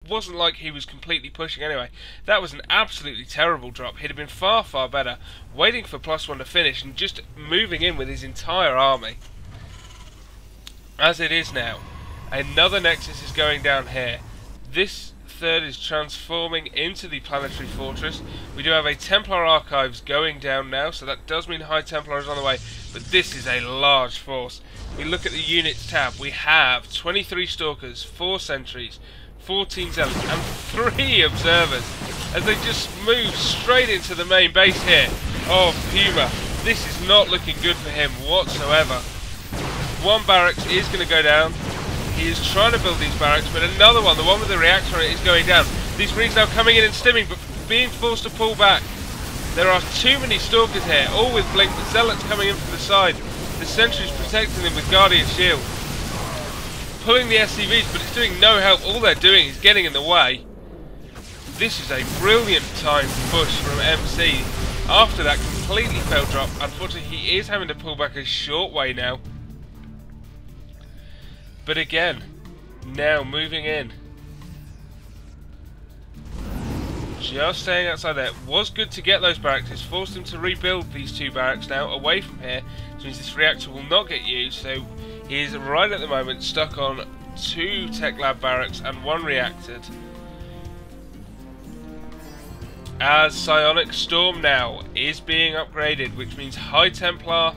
wasn't like he was completely pushing anyway. That was an absolutely terrible drop. He'd have been far, far better waiting for +1 to finish and just moving in with his entire army. As it is now, another Nexus is going down here. This third is transforming into the planetary fortress. We do have a Templar Archives going down now, so that does mean High Templar is on the way, but this is a large force. We look at the units tab, we have 23 Stalkers, 4 Sentries, 14 Zealots and 3 Observers as they just move straight into the main base here of Puma. This is not looking good for him whatsoever. One barracks is going to go down. He is trying to build these barracks, but another one, the one with the reactor on it, is going down. These Marines now coming in and stimming, but being forced to pull back. There are too many Stalkers here, all with blink. The Zealots coming in from the side. The Sentries protecting them with Guardian Shield. Pulling the SCVs, but it's doing no help. All they're doing is getting in the way. This is a brilliant timed push from MC. After that completely failed drop, unfortunately he is having to pull back a short way now. But again, now moving in. Just staying outside there. Was good to get those barracks. It's forced him to rebuild these 2 barracks now away from here. Which means this reactor will not get used. So he is right at the moment stuck on 2 Tech Lab barracks and 1 reactored. As Psionic Storm now is being upgraded, which means High Templar,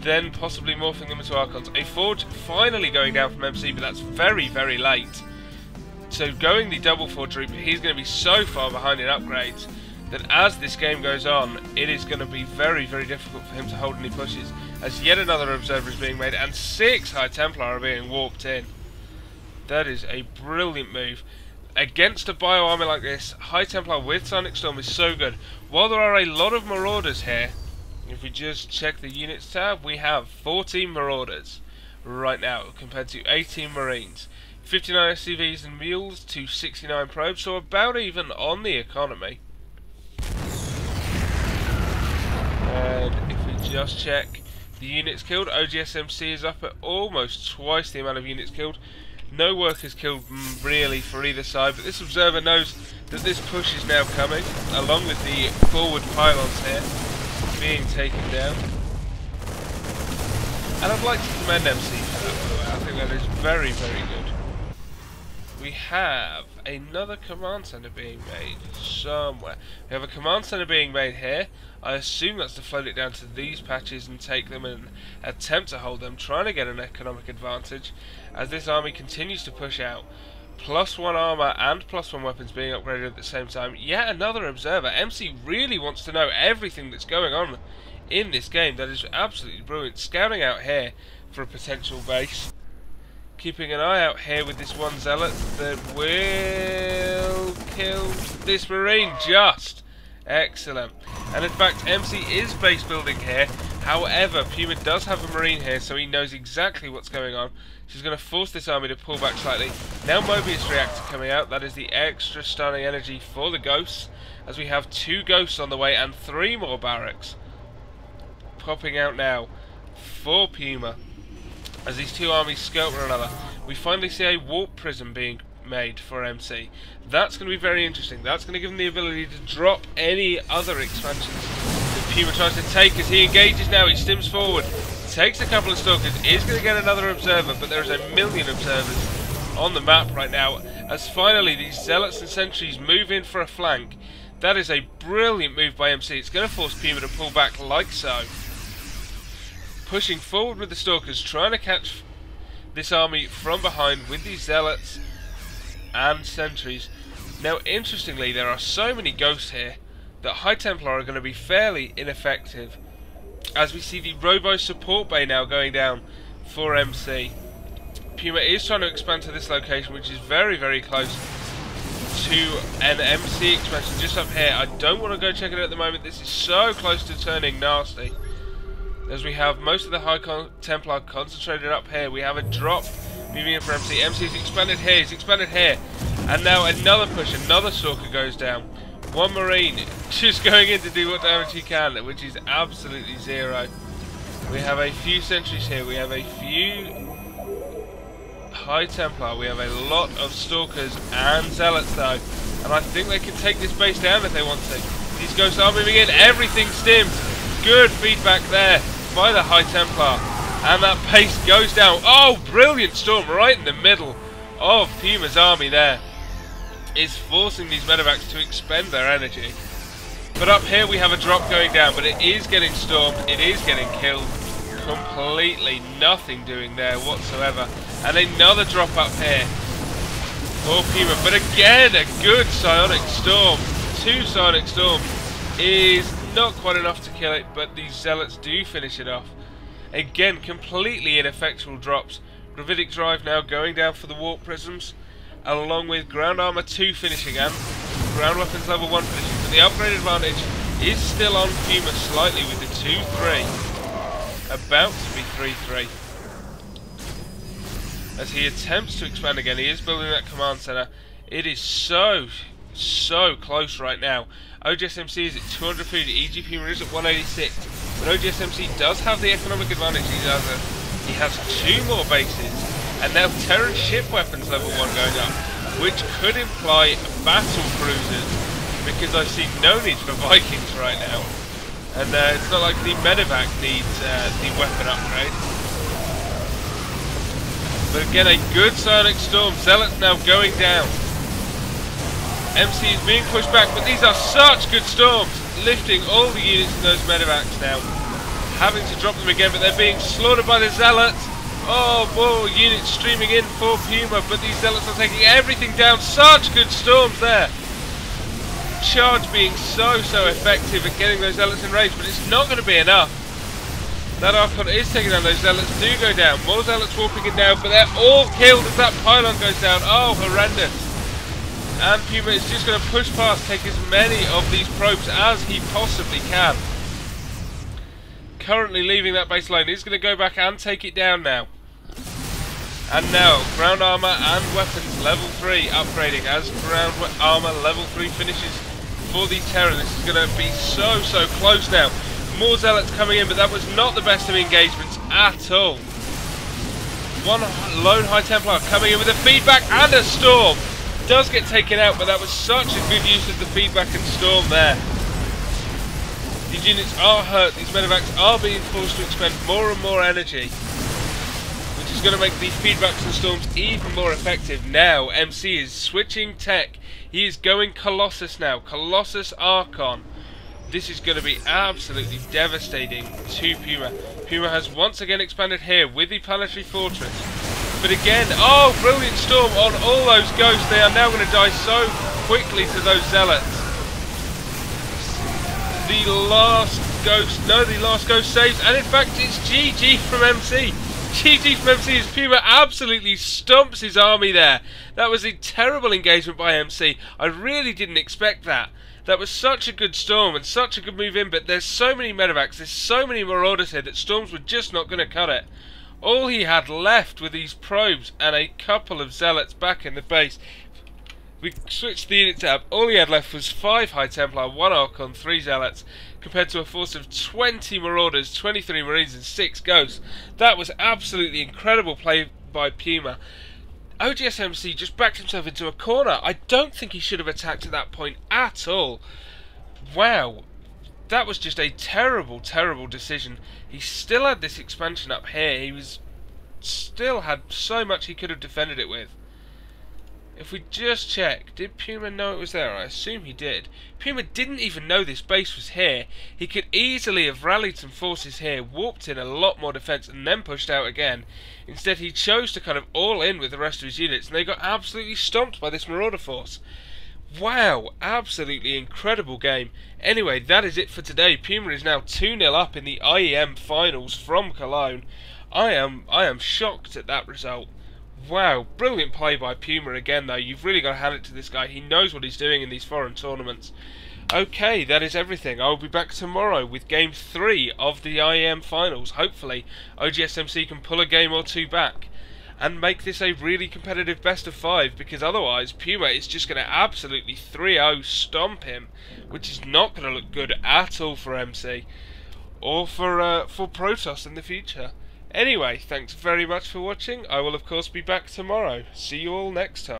then possibly morphing them into Archons. A Forge finally going down from MC, but that's very, very late. So going the double Forge route, he's going to be so far behind in upgrades that as this game goes on, it is going to be very, very difficult for him to hold any pushes, as yet another Observer is being made and 6 High Templar are being warped in. That is a brilliant move. Against a bio army like this, High Templar with Sonic Storm is so good. While there are a lot of Marauders here, if we just check the units tab, we have 14 Marauders right now compared to 18 Marines. 59 SCVs and mules to 69 probes, so about even on the economy. And if we just check the units killed, oGsMC is up at almost twice the amount of units killed. No workers killed really for either side, but this Observer knows that this push is now coming, along with the forward pylons here being taken down. And I'd like to commend MC for that, by the way. I think that is very, very good. We have another command center being made somewhere. We have a command center being made here. I assume that's to float it down to these patches and take them and attempt to hold them, trying to get an economic advantage as this army continues to push out. +1 armor and +1 weapons being upgraded at the same time. Yet another Observer. MC really wants to know everything that's going on in this game. That is absolutely brilliant. Scouting out here for a potential base. Keeping an eye out here with this 1 Zealot that will kill this Marine just. Excellent. And in fact, MC is base building here. However, Puma does have a Marine here, so he knows exactly what's going on. She's going to force this army to pull back slightly. Now Mobius Reactor coming out. That is the extra stunning energy for the Ghosts, as we have 2 Ghosts on the way and 3 more barracks popping out now for Puma. As these 2 armies skirt one another, we finally see a warp prism being made for MC. That's going to be very interesting. That's going to give him the ability to drop any other expansions that Puma tries to take as he engages now. He stims forward, takes a couple of Stalkers, is going to get another Observer, but there's a million Observers on the map right now as finally these Zealots and Sentries move in for a flank. That is a brilliant move by MC. It's going to force Puma to pull back like so. Pushing forward with the Stalkers, trying to catch this army from behind with these Zealots and Sentries. Now, interestingly, there are so many Ghosts here that High Templar are going to be fairly ineffective, as we see the Robo support bay now going down for MC. Puma is trying to expand to this location, which is very, very close to an MC expansion just up here. I don't want to go check it at the moment. This is so close to turning nasty, as we have most of the High Templar concentrated up here. We have a drop moving in for MC. MC's expanded here, he's expanded here. And now another push, another Stalker goes down. 1 Marine just going in to do what damage he can, which is absolutely 0. We have a few Sentries here, we have a few High Templar. We have a lot of Stalkers and Zealots though, and I think they can take this base down if they want to. These ghosts are moving in, everything stimmed. Good feedback there by the High Templar, and that base goes down. Oh, brilliant storm right in the middle of Puma's army there. Is forcing these medevacs to expend their energy. But up here we have a drop going down, but it is getting stormed, it is getting killed. Completely nothing doing there whatsoever. And another drop up here for Puma. But again, a good psionic storm. 2 psionic storms is not quite enough to kill it, but these Zealots do finish it off. Again, completely ineffectual drops. Gravitic Drive now going down for the Warp Prisms, along with Ground Armor 2 finishing and Ground Weapons level 1 finishing. But the upgrade advantage is still on Puma slightly with the 2-3. About to be 3-3. As he attempts to expand again, he is building that command center. It is so close right now. oGsMC is at 200 food, EGPuma is at 186. But oGsMC does have the economic advantage. He has 2 more bases, and now Terran ship weapons level 1 going up, which could imply battle cruisers, because I see no need for Vikings right now. And it's not like the medevac needs the weapon upgrade. But again, a good psionic storm. Zealots now going down. MC is being pushed back, but these are such good storms, lifting all the units in those medevacs now. Having to drop them again, but they're being slaughtered by the Zealots. Oh, more units streaming in for Puma, but these Zealots are taking everything down. Such good storms there. Charge being so effective at getting those Zealots in range, but it's not going to be enough. That Archon is taking down. Those Zealots do go down. More Zealots warping it down, but they're all killed as that pylon goes down. Oh, horrendous. And Puma is just going to push past, take as many of these probes as he possibly can. Currently leaving that base line. He's going to go back and take it down now. And now, ground armor and weapons level 3 upgrading as ground armor level 3 finishes for the Terran. This is going to be so close now. More Zealots coming in, but that was not the best of engagements at all. One lone High Templar coming in with a feedback and a storm. Does get taken out, but that was such a good use of the feedback and storm there. These units are hurt, these medevacs are being forced to expend more and more energy, which is going to make these feedbacks and storms even more effective. Now, MC is switching tech. He is going Colossus now, Colossus Archon. This is going to be absolutely devastating to Puma. Puma has once again expanded here with the Planetary Fortress. But again, oh, brilliant storm on all those ghosts. They are now going to die so quickly to those Zealots. The last ghost saves, and in fact it's GG from MC. GG from MC as Puma absolutely stomps his army there. That was a terrible engagement by MC. I really didn't expect that. That was such a good storm and such a good move in, but there's so many medevacs, there's so many marauders here that storms were just not going to cut it. All he had left were these probes and a couple of Zealots back in the base. We switched the unit tab. All he had left was 5 High Templar, 1 Archon, 3 Zealots, compared to a force of 20 Marauders, 23 Marines and 6 Ghosts. That was absolutely incredible play by Puma. oGsMC just backed himself into a corner. I don't think he should have attacked at that point at all. Wow. That was just a terrible decision. He still had this expansion up here. He still had so much he could have defended it with. If we just check, did Puma know it was there? I assume he did. Puma didn't even know this base was here. He could easily have rallied some forces here, warped in a lot more defense, and then pushed out again. Instead, he chose to kind of all in with the rest of his units, and they got absolutely stomped by this Marauder force. Wow, absolutely incredible game. Anyway, that is it for today. Puma is now 2-0 up in the IEM finals from Cologne. I am shocked at that result. Wow, brilliant play by Puma again though. You've really got to hand it to this guy. He knows what he's doing in these foreign tournaments. Okay, that is everything. I will be back tomorrow with Game 3 of the IEM finals. Hopefully, oGsMC can pull a game or 2 back and make this a really competitive best of 5, because otherwise Puma is just going to absolutely 3-0 stomp him, which is not going to look good at all for MC or for Protoss in the future. Anyway, thanks very much for watching. I will of course be back tomorrow. See you all next time.